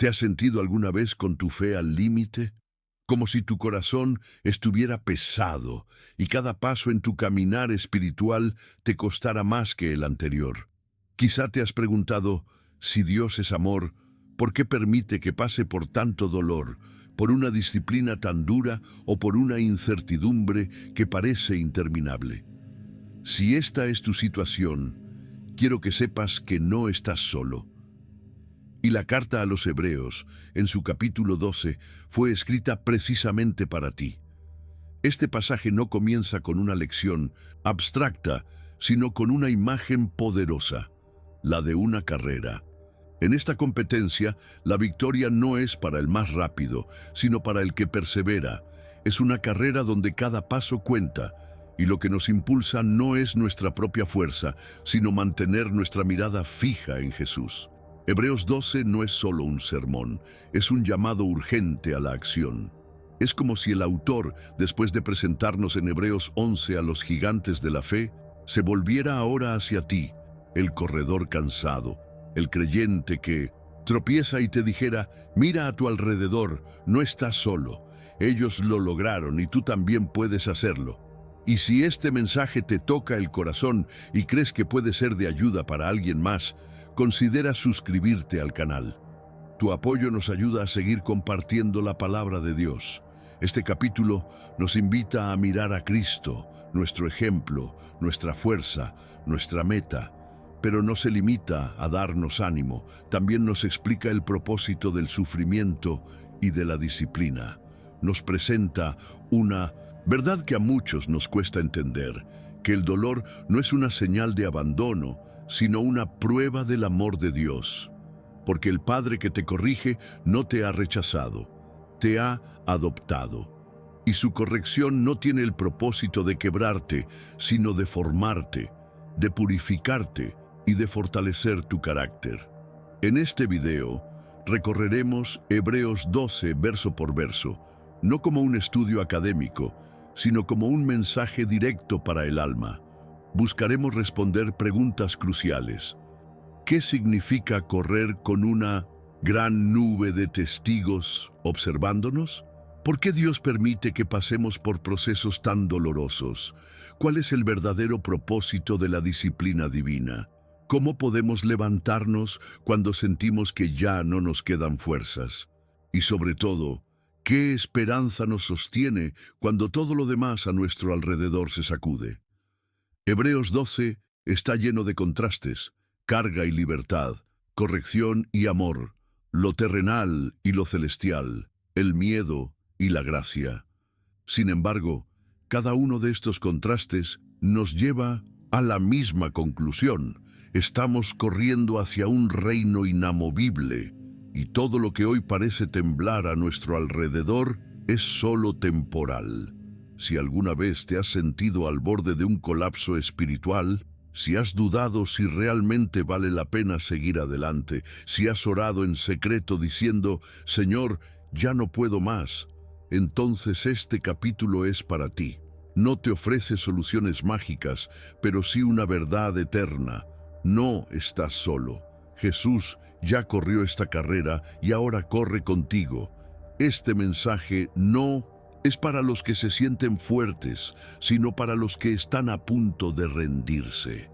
¿Te has sentido alguna vez con tu fe al límite? Como si tu corazón estuviera pesado y cada paso en tu caminar espiritual te costara más que el anterior. Quizá te has preguntado, si Dios es amor, ¿por qué permite que pase por tanto dolor, por una disciplina tan dura o por una incertidumbre que parece interminable? Si esta es tu situación, quiero que sepas que no estás solo. Y la carta a los Hebreos, en su capítulo 12, fue escrita precisamente para ti. Este pasaje no comienza con una lección abstracta, sino con una imagen poderosa, la de una carrera. En esta competencia, la victoria no es para el más rápido, sino para el que persevera. Es una carrera donde cada paso cuenta, y lo que nos impulsa no es nuestra propia fuerza, sino mantener nuestra mirada fija en Jesús. Hebreos 12 no es solo un sermón, es un llamado urgente a la acción. Es como si el autor, después de presentarnos en Hebreos 11 a los gigantes de la fe, se volviera ahora hacia ti, el corredor cansado, el creyente que tropieza y te dijera, mira a tu alrededor, no estás solo, ellos lo lograron y tú también puedes hacerlo. Y si este mensaje te toca el corazón y crees que puede ser de ayuda para alguien más, considera suscribirte al canal. Tu apoyo nos ayuda a seguir compartiendo la palabra de Dios. Este capítulo nos invita a mirar a Cristo, nuestro ejemplo, nuestra fuerza, nuestra meta, pero no se limita a darnos ánimo, también nos explica el propósito del sufrimiento y de la disciplina. Nos presenta una verdad que a muchos nos cuesta entender, que el dolor no es una señal de abandono, sino una prueba del amor de Dios. Porque el Padre que te corrige no te ha rechazado, te ha adoptado. Y su corrección no tiene el propósito de quebrarte, sino de formarte, de purificarte y de fortalecer tu carácter. En este video recorreremos Hebreos 12 verso por verso, no como un estudio académico, sino como un mensaje directo para el alma. Buscaremos responder preguntas cruciales. ¿Qué significa correr con una gran nube de testigos observándonos? ¿Por qué Dios permite que pasemos por procesos tan dolorosos? ¿Cuál es el verdadero propósito de la disciplina divina? ¿Cómo podemos levantarnos cuando sentimos que ya no nos quedan fuerzas? Y sobre todo, ¿qué esperanza nos sostiene cuando todo lo demás a nuestro alrededor se sacude? Hebreos 12 está lleno de contrastes, carga y libertad, corrección y amor, lo terrenal y lo celestial, el miedo y la gracia. Sin embargo, cada uno de estos contrastes nos lleva a la misma conclusión. Estamos corriendo hacia un reino inamovible, y todo lo que hoy parece temblar a nuestro alrededor es solo temporal. Si alguna vez te has sentido al borde de un colapso espiritual, si has dudado si realmente vale la pena seguir adelante, si has orado en secreto diciendo, Señor, ya no puedo más, entonces este capítulo es para ti. No te ofrece soluciones mágicas, pero sí una verdad eterna. No estás solo. Jesús ya corrió esta carrera y ahora corre contigo. Este mensaje no es para los que se sienten fuertes, sino para los que están a punto de rendirse.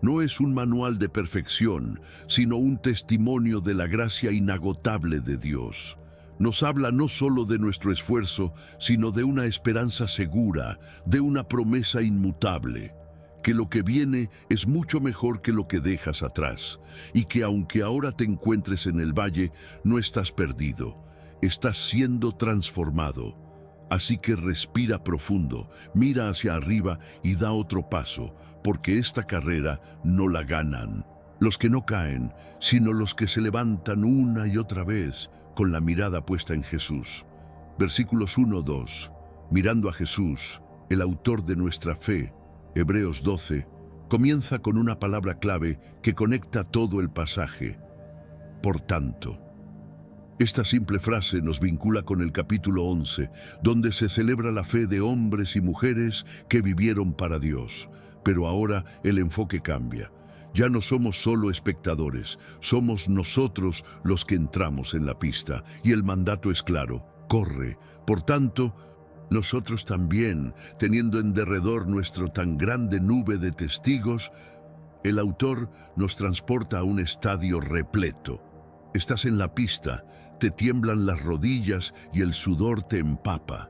No es un manual de perfección, sino un testimonio de la gracia inagotable de Dios. Nos habla no solo de nuestro esfuerzo, sino de una esperanza segura, de una promesa inmutable, que lo que viene es mucho mejor que lo que dejas atrás, y que aunque ahora te encuentres en el valle, no estás perdido, estás siendo transformado. Así que respira profundo, mira hacia arriba y da otro paso, porque esta carrera no la ganan los que no caen, sino los que se levantan una y otra vez con la mirada puesta en Jesús. Versículos 1-2. Mirando a Jesús, el autor de nuestra fe, Hebreos 12, comienza con una palabra clave que conecta todo el pasaje. Por tanto. Esta simple frase nos vincula con el capítulo 11, donde se celebra la fe de hombres y mujeres que vivieron para Dios. Pero ahora el enfoque cambia. Ya no somos solo espectadores, somos nosotros los que entramos en la pista, y el mandato es claro: corre. Por tanto, nosotros también, teniendo en derredor nuestro tan grande nube de testigos, el autor nos transporta a un estadio repleto. Estás en la pista, te tiemblan las rodillas y el sudor te empapa.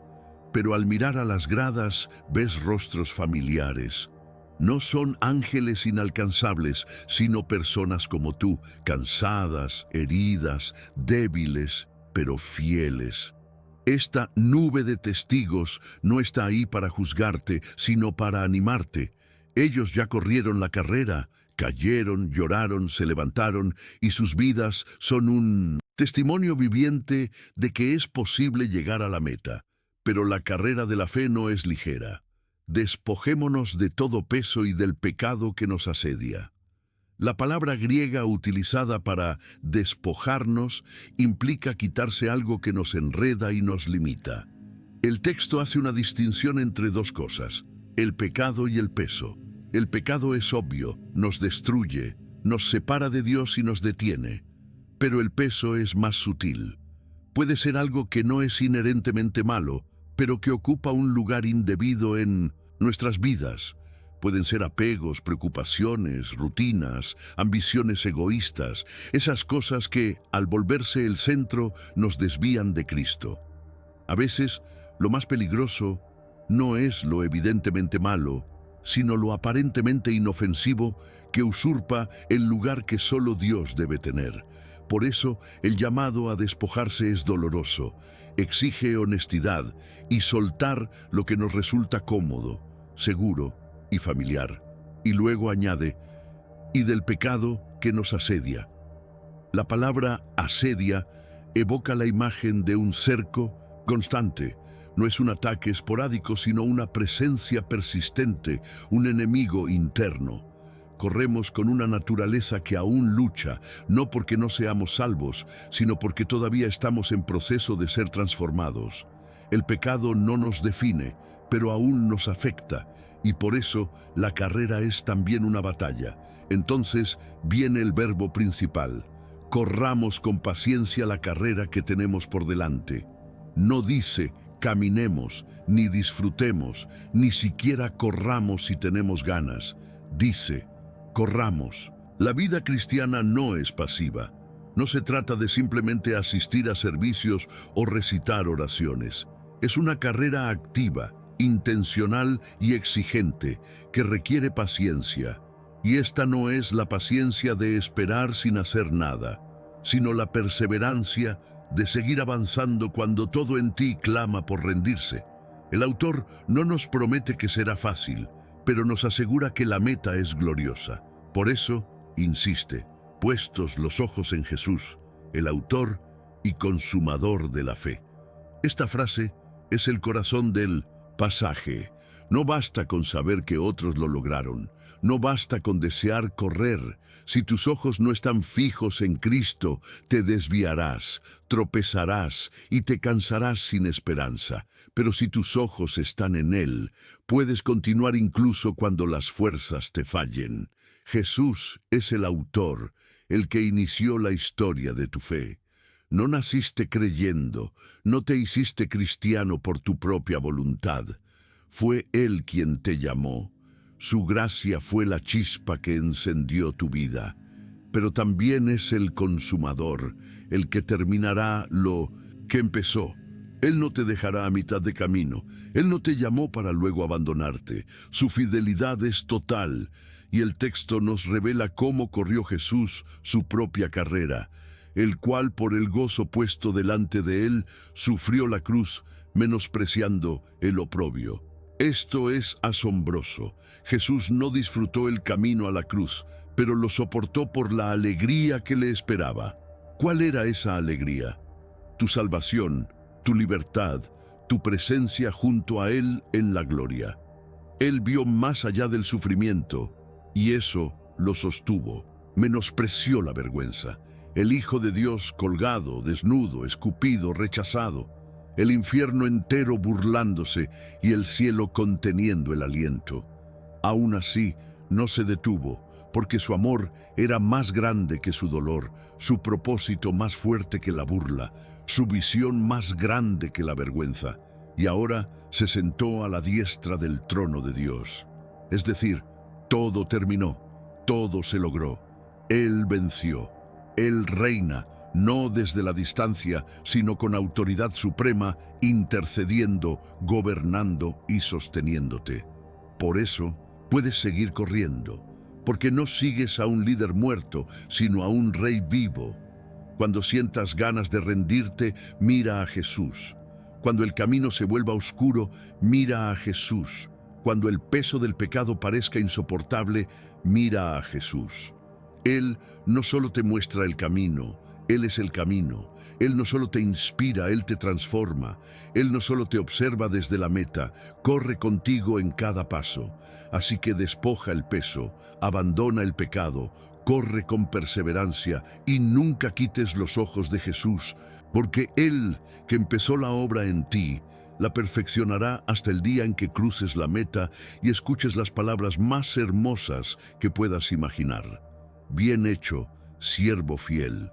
Pero al mirar a las gradas ves rostros familiares. No son ángeles inalcanzables, sino personas como tú, cansadas, heridas, débiles, pero fieles. Esta nube de testigos no está ahí para juzgarte, sino para animarte. Ellos ya corrieron la carrera, cayeron, lloraron, se levantaron, y sus vidas son un testimonio viviente de que es posible llegar a la meta. Pero la carrera de la fe no es ligera. Despojémonos de todo peso y del pecado que nos asedia. La palabra griega utilizada para despojarnos implica quitarse algo que nos enreda y nos limita. El texto hace una distinción entre dos cosas: el pecado y el peso. El pecado es obvio, nos destruye, nos separa de Dios y nos detiene. Pero el peso es más sutil. Puede ser algo que no es inherentemente malo, pero que ocupa un lugar indebido en nuestras vidas. Pueden ser apegos, preocupaciones, rutinas, ambiciones egoístas, esas cosas que, al volverse el centro, nos desvían de Cristo. A veces, lo más peligroso no es lo evidentemente malo, sino lo aparentemente inofensivo que usurpa el lugar que solo Dios debe tener. Por eso, el llamado a despojarse es doloroso. Exige honestidad y soltar lo que nos resulta cómodo, seguro y familiar. Y luego añade: y del pecado que nos asedia. La palabra asedia evoca la imagen de un cerco constante. No es un ataque esporádico, sino una presencia persistente, un enemigo interno. Corremos con una naturaleza que aún lucha, no porque no seamos salvos, sino porque todavía estamos en proceso de ser transformados. El pecado no nos define, pero aún nos afecta, y por eso la carrera es también una batalla. Entonces viene el verbo principal: corramos con paciencia la carrera que tenemos por delante. No dice caminemos, ni disfrutemos, ni siquiera corramos si tenemos ganas. Dice: corramos. La vida cristiana no es pasiva. No se trata de simplemente asistir a servicios o recitar oraciones. Es una carrera activa, intencional y exigente, que requiere paciencia. Y esta no es la paciencia de esperar sin hacer nada, sino la perseverancia de seguir avanzando cuando todo en ti clama por rendirse. El autor no nos promete que será fácil, pero nos asegura que la meta es gloriosa. Por eso, insiste: puestos los ojos en Jesús, el autor y consumador de la fe. Esta frase es el corazón del pasaje. No basta con saber que otros lo lograron. No basta con desear correr. Si tus ojos no están fijos en Cristo, te desviarás, tropezarás y te cansarás sin esperanza. Pero si tus ojos están en Él, puedes continuar incluso cuando las fuerzas te fallen. Jesús es el autor, el que inició la historia de tu fe. No naciste creyendo, no te hiciste cristiano por tu propia voluntad. Fue Él quien te llamó. Su gracia fue la chispa que encendió tu vida. Pero también es el consumador, el que terminará lo que empezó. Él no te dejará a mitad de camino. Él no te llamó para luego abandonarte. Su fidelidad es total. Y el texto nos revela cómo corrió Jesús su propia carrera, el cual por el gozo puesto delante de él sufrió la cruz, menospreciando el oprobio. Esto es asombroso. Jesús no disfrutó el camino a la cruz, pero lo soportó por la alegría que le esperaba. ¿Cuál era esa alegría? Tu salvación, tu libertad, tu presencia junto a Él en la gloria. Él vio más allá del sufrimiento, y eso lo sostuvo. Menospreció la vergüenza. El Hijo de Dios colgado, desnudo, escupido, rechazado. El infierno entero burlándose y el cielo conteniendo el aliento. Aún así, no se detuvo. porque su amor era más grande que su dolor, su propósito más fuerte que la burla, su visión más grande que la vergüenza, y ahora se sentó a la diestra del trono de Dios. Es decir, todo terminó, todo se logró. Él venció, Él reina, no desde la distancia, sino con autoridad suprema, intercediendo, gobernando y sosteniéndote. Por eso, puedes seguir corriendo, porque no sigues a un líder muerto, sino a un rey vivo. Cuando sientas ganas de rendirte, mira a Jesús. Cuando el camino se vuelva oscuro, mira a Jesús. Cuando el peso del pecado parezca insoportable, mira a Jesús. Él no solo te muestra el camino, Él es el camino. Él no solo te inspira, Él te transforma. Él no solo te observa desde la meta, corre contigo en cada paso. Así que despoja el peso, abandona el pecado, corre con perseverancia y nunca quites los ojos de Jesús, porque Él, que empezó la obra en ti, la perfeccionará hasta el día en que cruces la meta y escuches las palabras más hermosas que puedas imaginar. Bien hecho, siervo fiel.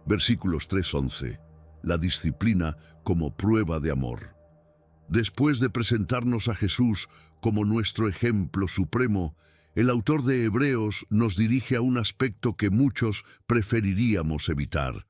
Versículos 3:11. La disciplina como prueba de amor. Después de presentarnos a Jesús como nuestro ejemplo supremo, el autor de Hebreos nos dirige a un aspecto que muchos preferiríamos evitar: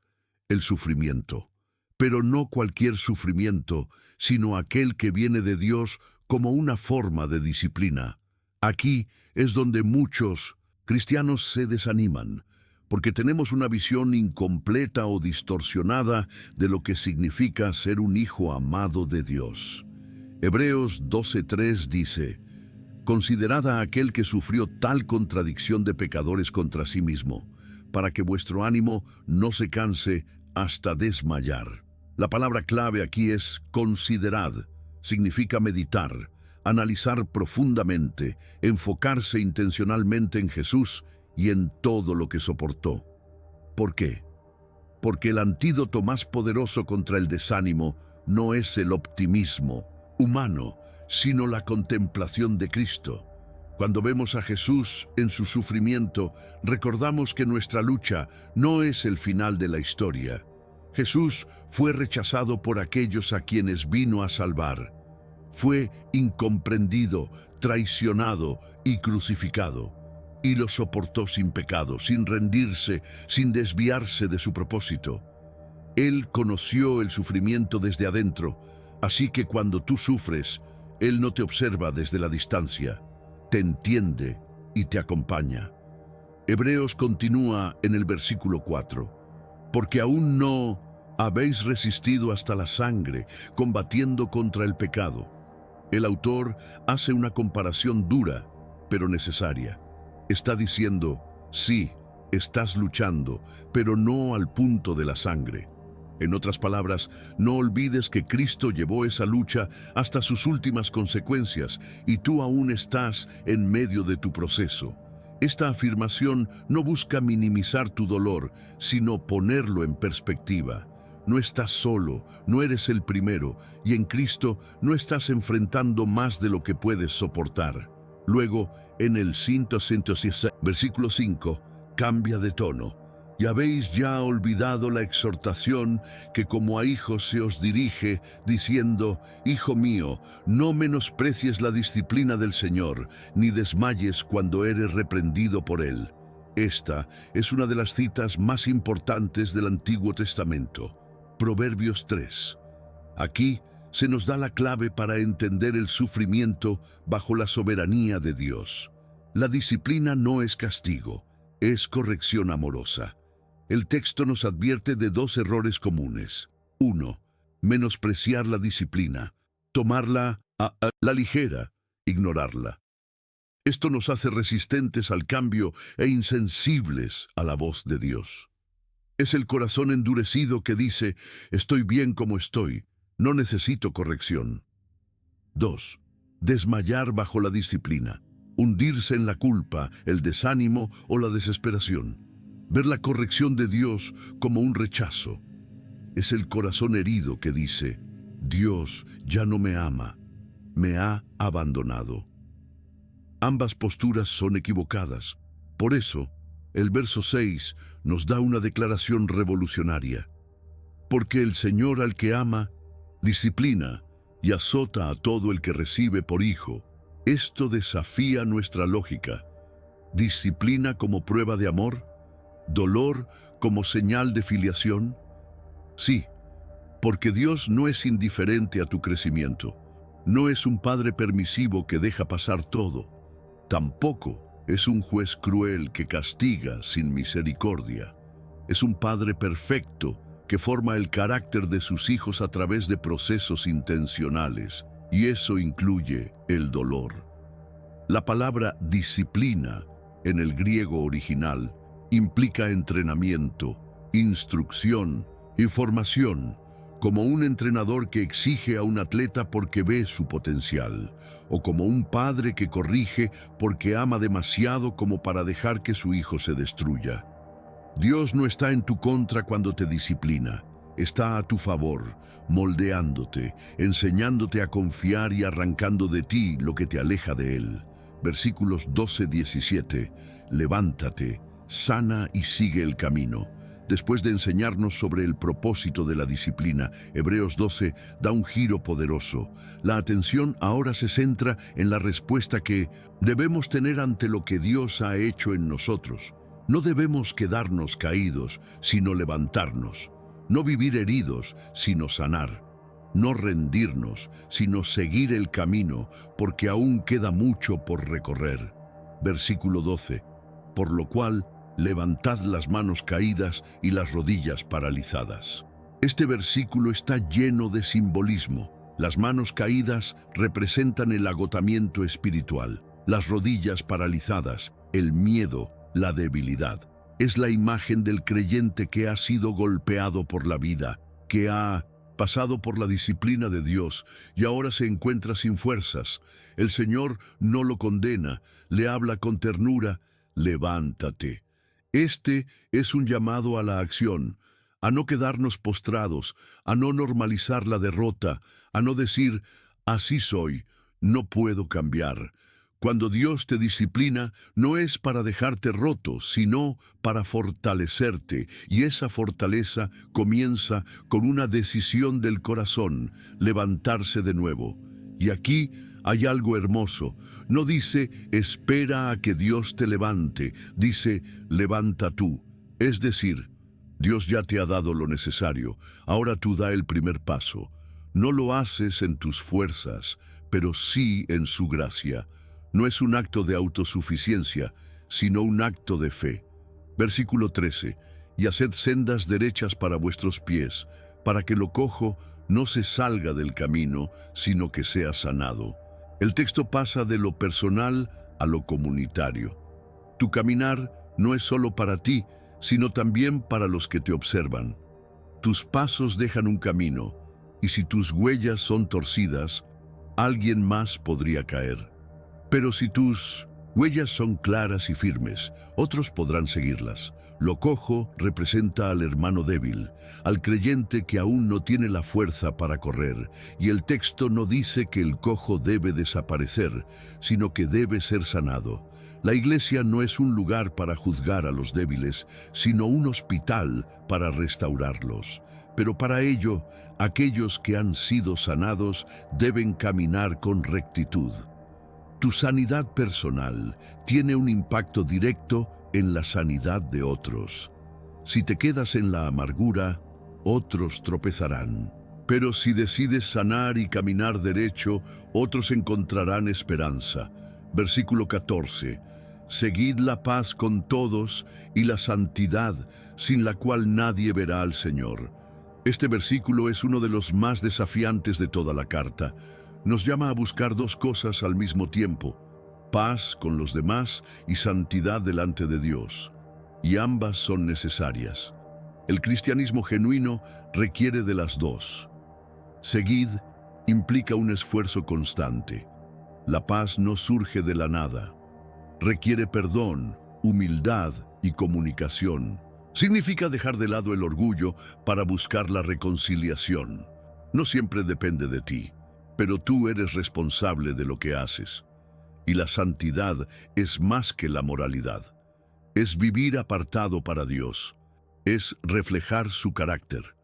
el sufrimiento. Pero no cualquier sufrimiento, sino aquel que viene de Dios como una forma de disciplina. Aquí es donde muchos cristianos se desaniman, porque tenemos una visión incompleta o distorsionada de lo que significa ser un hijo amado de Dios. Hebreos 12:3 dice: «Considerad a aquel que sufrió tal contradicción de pecadores contra sí mismo, para que vuestro ánimo no se canse hasta desmayar». La palabra clave aquí es considerad. Significa meditar, analizar profundamente, enfocarse intencionalmente en Jesús y en todo lo que soportó. ¿Por qué? Porque el antídoto más poderoso contra el desánimo no es el optimismo humano, sino la contemplación de Cristo. Cuando vemos a Jesús en su sufrimiento, recordamos que nuestra lucha no es el final de la historia. Jesús fue rechazado por aquellos a quienes vino a salvar. Fue incomprendido, traicionado y crucificado. Y lo soportó sin pecado, sin rendirse, sin desviarse de su propósito. Él conoció el sufrimiento desde adentro, así que cuando tú sufres, Él no te observa desde la distancia, te entiende y te acompaña. Hebreos continúa en el versículo 4. Porque aún no habéis resistido hasta la sangre, combatiendo contra el pecado. El autor hace una comparación dura, pero necesaria. Está diciendo, sí, estás luchando, pero no al punto de la sangre. En otras palabras, no olvides que Cristo llevó esa lucha hasta sus últimas consecuencias y tú aún estás en medio de tu proceso. Esta afirmación no busca minimizar tu dolor, sino ponerlo en perspectiva. No estás solo, no eres el primero, y en Cristo no estás enfrentando más de lo que puedes soportar. Luego, en el 106, versículo 5, cambia de tono. Y habéis ya olvidado la exhortación que como a hijos se os dirige, diciendo: Hijo mío, no menosprecies la disciplina del Señor, ni desmayes cuando eres reprendido por Él. Esta es una de las citas más importantes del Antiguo Testamento. Proverbios 3. Aquí se nos da la clave para entender el sufrimiento bajo la soberanía de Dios. La disciplina no es castigo, es corrección amorosa. El texto nos advierte de dos errores comunes. 1. Menospreciar la disciplina, tomarla a la ligera, ignorarla. Esto nos hace resistentes al cambio e insensibles a la voz de Dios. Es el corazón endurecido que dice: estoy bien como estoy, no necesito corrección. 2. Desmayar bajo la disciplina, hundirse en la culpa, el desánimo o la desesperación. Ver la corrección de Dios como un rechazo. Es el corazón herido que dice: Dios ya no me ama, me ha abandonado. Ambas posturas son equivocadas. Por eso, el verso 6 nos da una declaración revolucionaria. Porque el Señor al que ama, disciplina y azota a todo el que recibe por hijo. Esto desafía nuestra lógica. Disciplina como prueba de amor, dolor como señal de filiación. Sí, porque Dios no es indiferente a tu crecimiento. No es un padre permisivo que deja pasar todo. Tampoco es un juez cruel que castiga sin misericordia. Es un padre perfecto que forma el carácter de sus hijos a través de procesos intencionales, y eso incluye el dolor. La palabra disciplina en el griego original implica entrenamiento, instrucción y formación, como un entrenador que exige a un atleta porque ve su potencial, o como un padre que corrige porque ama demasiado como para dejar que su hijo se destruya. Dios no está en tu contra cuando te disciplina, está a tu favor, moldeándote, enseñándote a confiar y arrancando de ti lo que te aleja de Él. Versículos 12-17, levántate, sana y sigue el camino. Después de enseñarnos sobre el propósito de la disciplina, Hebreos 12 da un giro poderoso. La atención ahora se centra en la respuesta que debemos tener ante lo que Dios ha hecho en nosotros. No debemos quedarnos caídos, sino levantarnos. No vivir heridos, sino sanar. No rendirnos, sino seguir el camino, porque aún queda mucho por recorrer. Versículo 12. Por lo cual, levantad las manos caídas y las rodillas paralizadas. Este versículo está lleno de simbolismo. Las manos caídas representan el agotamiento espiritual. Las rodillas paralizadas, el miedo, la debilidad. Es la imagen del creyente que ha sido golpeado por la vida, que ha pasado por la disciplina de Dios y ahora se encuentra sin fuerzas. El Señor no lo condena, le habla con ternura: levántate. Este es un llamado a la acción, a no quedarnos postrados, a no normalizar la derrota, a no decir: así soy, no puedo cambiar. Cuando Dios te disciplina, no es para dejarte roto, sino para fortalecerte, y esa fortaleza comienza con una decisión del corazón: levantarse de nuevo. Y aquí hay algo hermoso. No dice: espera a que Dios te levante, dice: levanta tú. Es decir, Dios ya te ha dado lo necesario, ahora tú da el primer paso. No lo haces en tus fuerzas, pero sí en su gracia. No es un acto de autosuficiencia, sino un acto de fe. Versículo 13. Y haced sendas derechas para vuestros pies, para que lo cojo no se salga del camino, sino que sea sanado. El texto pasa de lo personal a lo comunitario. Tu caminar no es solo para ti, sino también para los que te observan. Tus pasos dejan un camino, y si tus huellas son torcidas, alguien más podría caer. Pero si tus huellas son claras y firmes, otros podrán seguirlas. Lo cojo representa al hermano débil, al creyente que aún no tiene la fuerza para correr, y el texto no dice que el cojo debe desaparecer, sino que debe ser sanado. La iglesia no es un lugar para juzgar a los débiles, sino un hospital para restaurarlos. Pero para ello, aquellos que han sido sanados deben caminar con rectitud. Tu sanidad personal tiene un impacto directo en la sanidad de otros. Si te quedas en la amargura, otros tropezarán. Pero si decides sanar y caminar derecho, otros encontrarán esperanza. Versículo 14. Seguid la paz con todos y la santidad, sin la cual nadie verá al Señor. Este versículo es uno de los más desafiantes de toda la carta. Nos llama a buscar dos cosas al mismo tiempo: paz con los demás y santidad delante de Dios. Y ambas son necesarias. El cristianismo genuino requiere de las dos. Seguid implica un esfuerzo constante. La paz no surge de la nada. Requiere perdón, humildad y comunicación. Significa dejar de lado el orgullo para buscar la reconciliación. No siempre depende de ti, pero tú eres responsable de lo que haces. Y la santidad es más que la moralidad. Es vivir apartado para Dios. Es reflejar su carácter.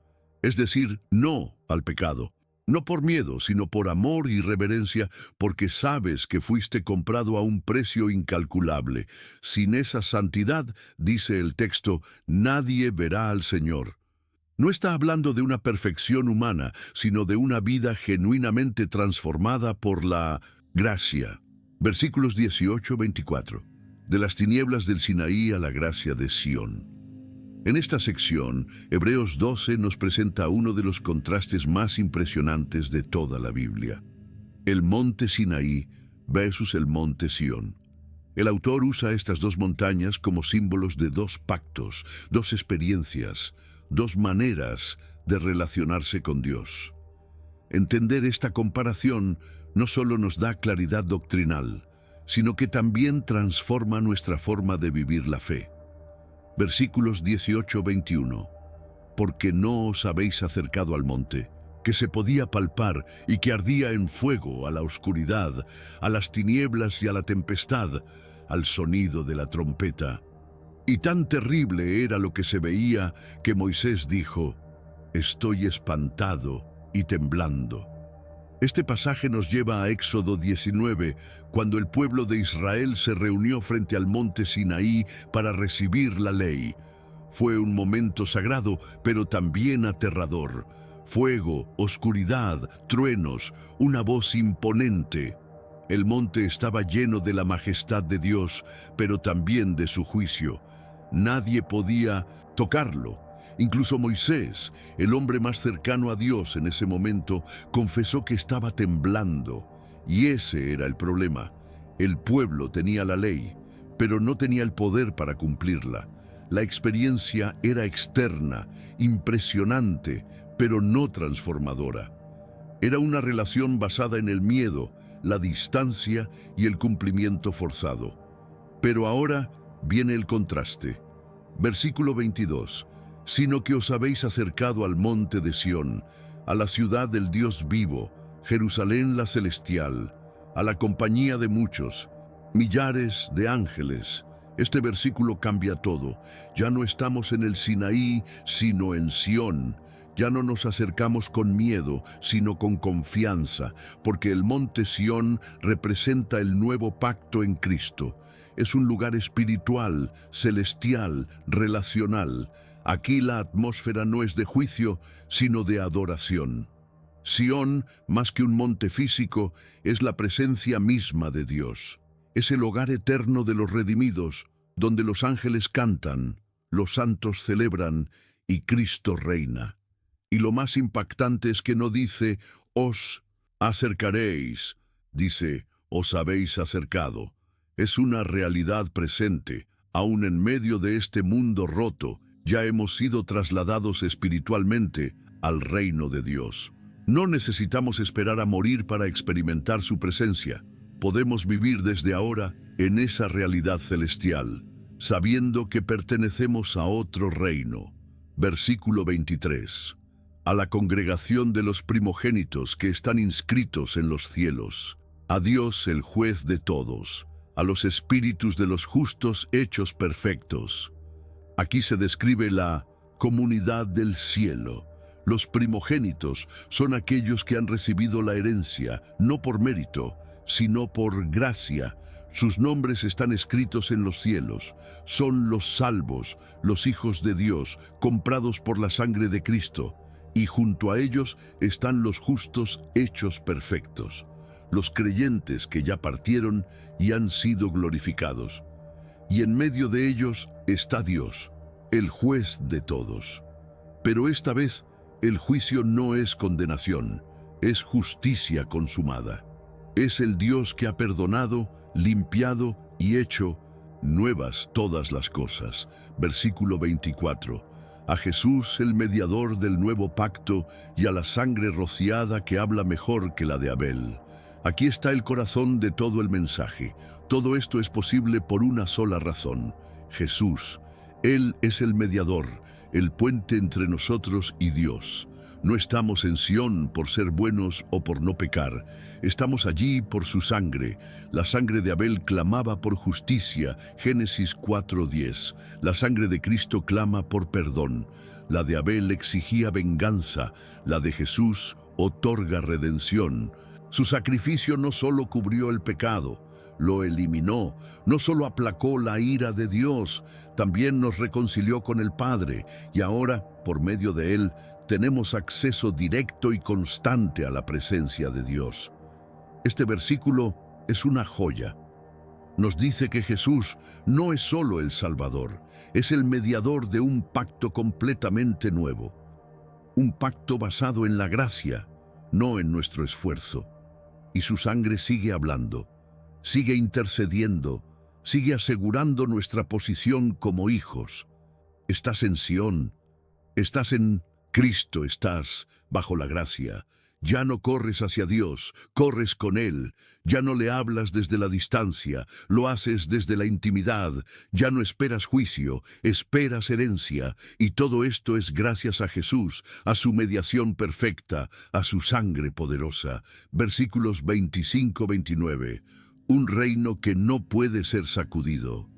Es decir, no al pecado. No por miedo, sino por amor y reverencia, porque sabes que fuiste comprado a un precio incalculable. Sin esa santidad, dice el texto, nadie verá al Señor. No está hablando de una perfección humana, sino de una vida genuinamente transformada por la gracia. Versículos 18-24. De las tinieblas del Sinaí a la gracia de Sión. En esta sección, Hebreos 12 nos presenta uno de los contrastes más impresionantes de toda la Biblia. El monte Sinaí versus el monte Sión. El autor usa estas dos montañas como símbolos de dos pactos, dos experiencias, dos maneras de relacionarse con Dios. Entender esta comparación no solo nos da claridad doctrinal, sino que también transforma nuestra forma de vivir la fe. Versículos 18-21. Porque no os habéis acercado al monte, que se podía palpar y que ardía en fuego, a la oscuridad, a las tinieblas y a la tempestad, al sonido de la trompeta. Y tan terrible era lo que se veía que Moisés dijo: estoy espantado y temblando. Este pasaje nos lleva a Éxodo 19, cuando el pueblo de Israel se reunió frente al monte Sinaí para recibir la ley. Fue un momento sagrado, pero también aterrador. Fuego, oscuridad, truenos, una voz imponente. El monte estaba lleno de la majestad de Dios, pero también de su juicio. Nadie podía tocarlo. Incluso Moisés, el hombre más cercano a Dios en ese momento, confesó que estaba temblando. Y ese era el problema. El pueblo tenía la ley, pero no tenía el poder para cumplirla. La experiencia era externa, impresionante, pero no transformadora. Era una relación basada en el miedo, la distancia y el cumplimiento forzado. Pero ahora viene el contraste. Versículo 22. Sino que os habéis acercado al monte de Sión, a la ciudad del Dios vivo, Jerusalén la celestial, a la compañía de muchos, millares de ángeles. Este versículo cambia todo. Ya no estamos en el Sinaí, sino en Sión. Ya no nos acercamos con miedo, sino con confianza, porque el monte Sión representa el nuevo pacto en Cristo. Es un lugar espiritual, celestial, relacional. Aquí la atmósfera no es de juicio, sino de adoración. Sión, más que un monte físico, es la presencia misma de Dios. Es el hogar eterno de los redimidos, donde los ángeles cantan, los santos celebran y Cristo reina. Y lo más impactante es que no dice, os acercaréis, dice, os habéis acercado. Es una realidad presente, aún en medio de este mundo roto. Ya hemos sido trasladados espiritualmente al reino de Dios. No necesitamos esperar a morir para experimentar su presencia. Podemos vivir desde ahora en esa realidad celestial, sabiendo que pertenecemos a otro reino. Versículo 23. A la congregación de los primogénitos que están inscritos en los cielos. A Dios, el juez de todos. A los espíritus de los justos hechos perfectos. Aquí se describe la comunidad del cielo. Los primogénitos son aquellos que han recibido la herencia, no por mérito, sino por gracia. Sus nombres están escritos en los cielos. Son los salvos, los hijos de Dios, comprados por la sangre de Cristo. Y junto a ellos están los justos hechos perfectos, los creyentes que ya partieron y han sido glorificados. Y en medio de ellos está Dios, el juez de todos. Pero esta vez, el juicio no es condenación, es justicia consumada. Es el Dios que ha perdonado, limpiado y hecho nuevas todas las cosas. Versículo 24. A Jesús, el mediador del nuevo pacto, y a la sangre rociada que habla mejor que la de Abel. Aquí está el corazón de todo el mensaje. Todo esto es posible por una sola razón: Jesús. Él es el mediador, el puente entre nosotros y Dios. No estamos en Sión por ser buenos o por no pecar. Estamos allí por su sangre. La sangre de Abel clamaba por justicia, Génesis 4:10. La sangre de Cristo clama por perdón. La de Abel exigía venganza. La de Jesús otorga redención. Su sacrificio no solo cubrió el pecado, lo eliminó, no solo aplacó la ira de Dios, también nos reconcilió con el Padre, y ahora, por medio de él, tenemos acceso directo y constante a la presencia de Dios. Este versículo es una joya. Nos dice que Jesús no es solo el Salvador, es el mediador de un pacto completamente nuevo. Un pacto basado en la gracia, no en nuestro esfuerzo. Y su sangre sigue hablando, sigue intercediendo, sigue asegurando nuestra posición como hijos. Estás en Sión, estás en Cristo, estás bajo la gracia. Ya no corres hacia Dios, corres con Él. Ya no le hablas desde la distancia, lo haces desde la intimidad. Ya no esperas juicio, esperas herencia. Y todo esto es gracias a Jesús, a su mediación perfecta, a su sangre poderosa. Versículos 25-29. Un reino que no puede ser sacudido.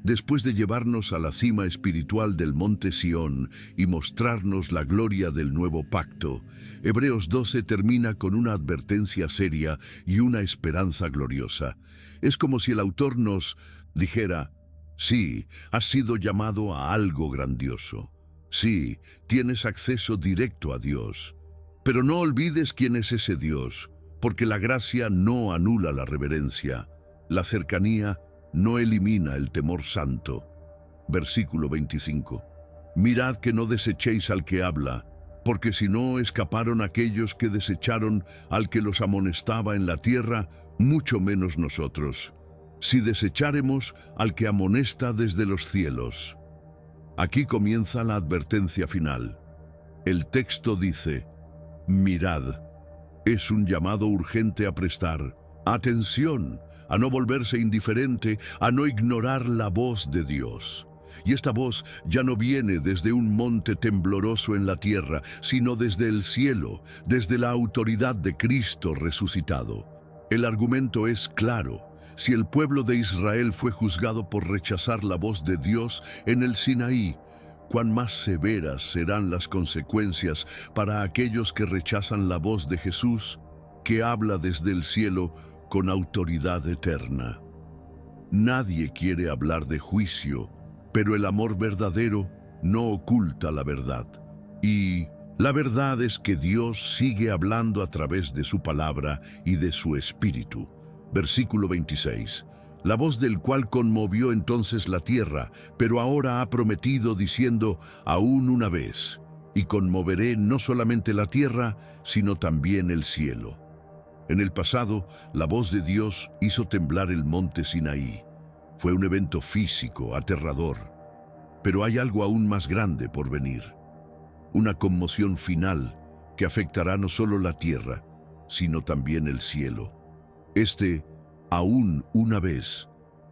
Después de llevarnos a la cima espiritual del monte Sión y mostrarnos la gloria del nuevo pacto, Hebreos 12 termina con una advertencia seria y una esperanza gloriosa. Es como si el autor nos dijera: sí, has sido llamado a algo grandioso. Sí, tienes acceso directo a Dios. Pero no olvides quién es ese Dios, porque la gracia no anula la reverencia. La cercanía no elimina el temor santo. Versículo 25. Mirad que no desechéis al que habla, porque si no escaparon aquellos que desecharon al que los amonestaba en la tierra, mucho menos nosotros, si desecháremos al que amonesta desde los cielos. Aquí comienza la advertencia final. El texto dice: mirad. Es un llamado urgente a prestar atención, a no volverse indiferente, a no ignorar la voz de Dios. Y esta voz ya no viene desde un monte tembloroso en la tierra, sino desde el cielo, desde la autoridad de Cristo resucitado. El argumento es claro. Si el pueblo de Israel fue juzgado por rechazar la voz de Dios en el Sinaí, cuán más severas serán las consecuencias para aquellos que rechazan la voz de Jesús, que habla desde el cielo con autoridad eterna. Nadie quiere hablar de juicio, pero el amor verdadero no oculta la verdad. Y la verdad es que Dios sigue hablando a través de su palabra y de su espíritu. Versículo 26. La voz del cual conmovió entonces la tierra, pero ahora ha prometido diciendo: aún una vez, y conmoveré no solamente la tierra, sino también el cielo. En el pasado, la voz de Dios hizo temblar el monte Sinaí. Fue un evento físico, aterrador. Pero hay algo aún más grande por venir. Una conmoción final que afectará no solo la tierra, sino también el cielo. Este, aún una vez,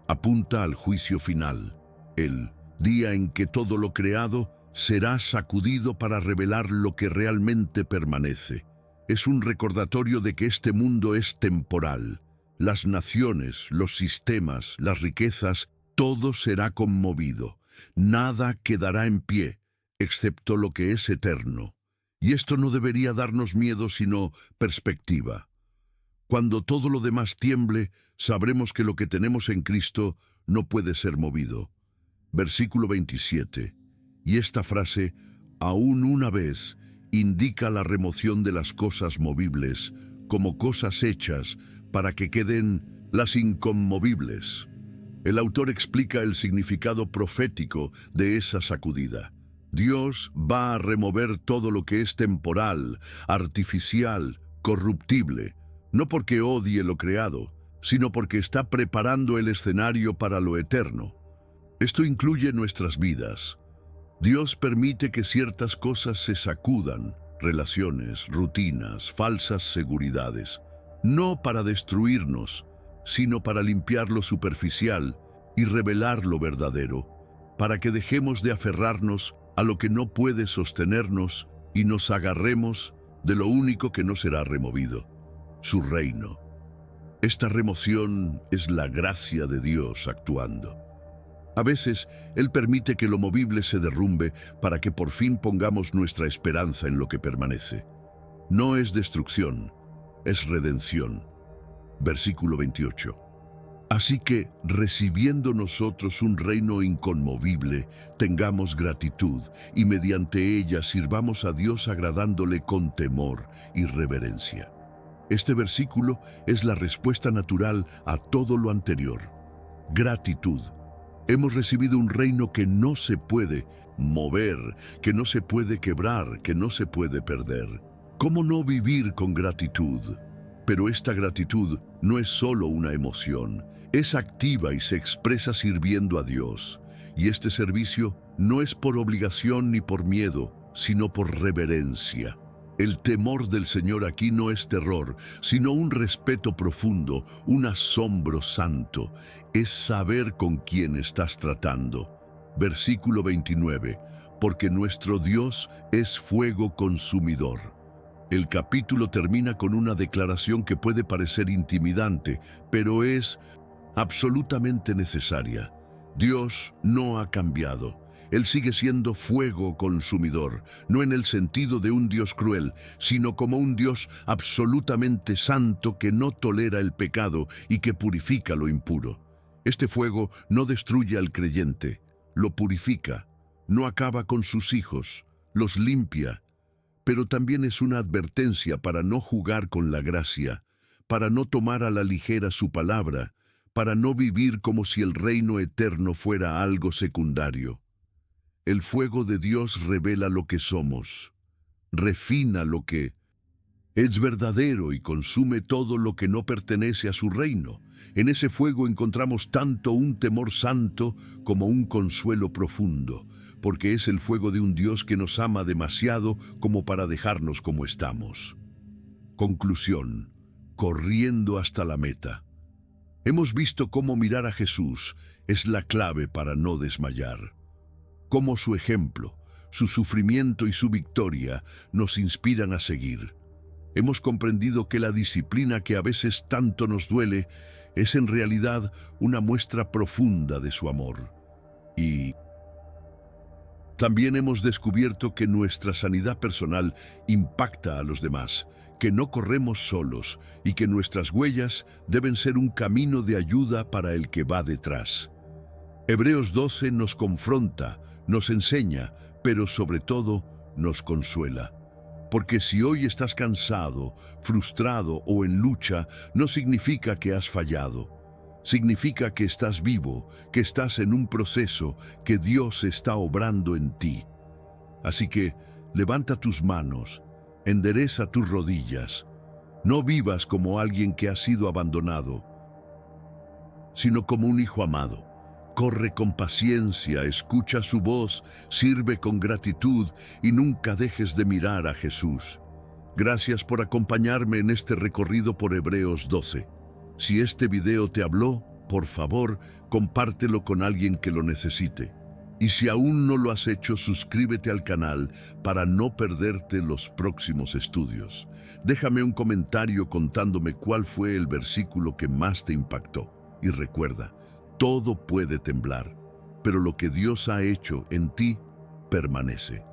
apunta al juicio final, el día en que todo lo creado será sacudido para revelar lo que realmente permanece. Es un recordatorio de que este mundo es temporal. Las naciones, los sistemas, las riquezas, todo será conmovido. Nada quedará en pie, excepto lo que es eterno. Y esto no debería darnos miedo, sino perspectiva. Cuando todo lo demás tiemble, sabremos que lo que tenemos en Cristo no puede ser movido. Versículo 27. Y esta frase, aún una vez, indica la remoción de las cosas movibles como cosas hechas para que queden las inconmovibles. El autor explica el significado profético de esa sacudida. Dios va a remover todo lo que es temporal, artificial, corruptible, no porque odie lo creado, sino porque está preparando el escenario para lo eterno. Esto incluye nuestras vidas. Dios permite que ciertas cosas se sacudan, relaciones, rutinas, falsas seguridades, no para destruirnos, sino para limpiar lo superficial y revelar lo verdadero, para que dejemos de aferrarnos a lo que no puede sostenernos y nos agarremos de lo único que no será removido, su reino. Esta remoción es la gracia de Dios actuando. A veces, Él permite que lo movible se derrumbe para que por fin pongamos nuestra esperanza en lo que permanece. No es destrucción, es redención. Versículo 28. Así que, recibiendo nosotros un reino inconmovible, tengamos gratitud y mediante ella sirvamos a Dios agradándole con temor y reverencia. Este versículo es la respuesta natural a todo lo anterior. Gratitud. Hemos recibido un reino que no se puede mover, que no se puede quebrar, que no se puede perder. ¿Cómo no vivir con gratitud? Pero esta gratitud no es solo una emoción, es activa y se expresa sirviendo a Dios. Y este servicio no es por obligación ni por miedo, sino por reverencia. El temor del Señor aquí no es terror, sino un respeto profundo, un asombro santo. Es saber con quién estás tratando. Versículo 29. Porque nuestro Dios es fuego consumidor. El capítulo termina con una declaración que puede parecer intimidante, pero es absolutamente necesaria. Dios no ha cambiado. Él sigue siendo fuego consumidor, no en el sentido de un Dios cruel, sino como un Dios absolutamente santo que no tolera el pecado y que purifica lo impuro. Este fuego no destruye al creyente, lo purifica, no acaba con sus hijos, los limpia, pero también es una advertencia para no jugar con la gracia, para no tomar a la ligera su palabra, para no vivir como si el reino eterno fuera algo secundario. El fuego de Dios revela lo que somos, refina lo que es verdadero y consume todo lo que no pertenece a su reino. En ese fuego encontramos tanto un temor santo como un consuelo profundo, porque es el fuego de un Dios que nos ama demasiado como para dejarnos como estamos. Conclusión, corriendo hasta la meta. Hemos visto cómo mirar a Jesús es la clave para no desmayar. Cómo su ejemplo, su sufrimiento y su victoria nos inspiran a seguir. Hemos comprendido que la disciplina que a veces tanto nos duele es en realidad una muestra profunda de su amor. Y también hemos descubierto que nuestra sanidad personal impacta a los demás, que no corremos solos y que nuestras huellas deben ser un camino de ayuda para el que va detrás. Hebreos 12 nos confronta, nos enseña, pero sobre todo nos consuela. Porque si hoy estás cansado, frustrado o en lucha, no significa que has fallado. Significa que estás vivo, que estás en un proceso, que Dios está obrando en ti. Así que levanta tus manos, endereza tus rodillas. No vivas como alguien que ha sido abandonado, sino como un hijo amado. Corre con paciencia, escucha su voz, sirve con gratitud y nunca dejes de mirar a Jesús. Gracias por acompañarme en este recorrido por Hebreos 12. Si este video te habló, por favor, compártelo con alguien que lo necesite. Y si aún no lo has hecho, suscríbete al canal para no perderte los próximos estudios. Déjame un comentario contándome cuál fue el versículo que más te impactó. Y recuerda, todo puede temblar, pero lo que Dios ha hecho en ti permanece.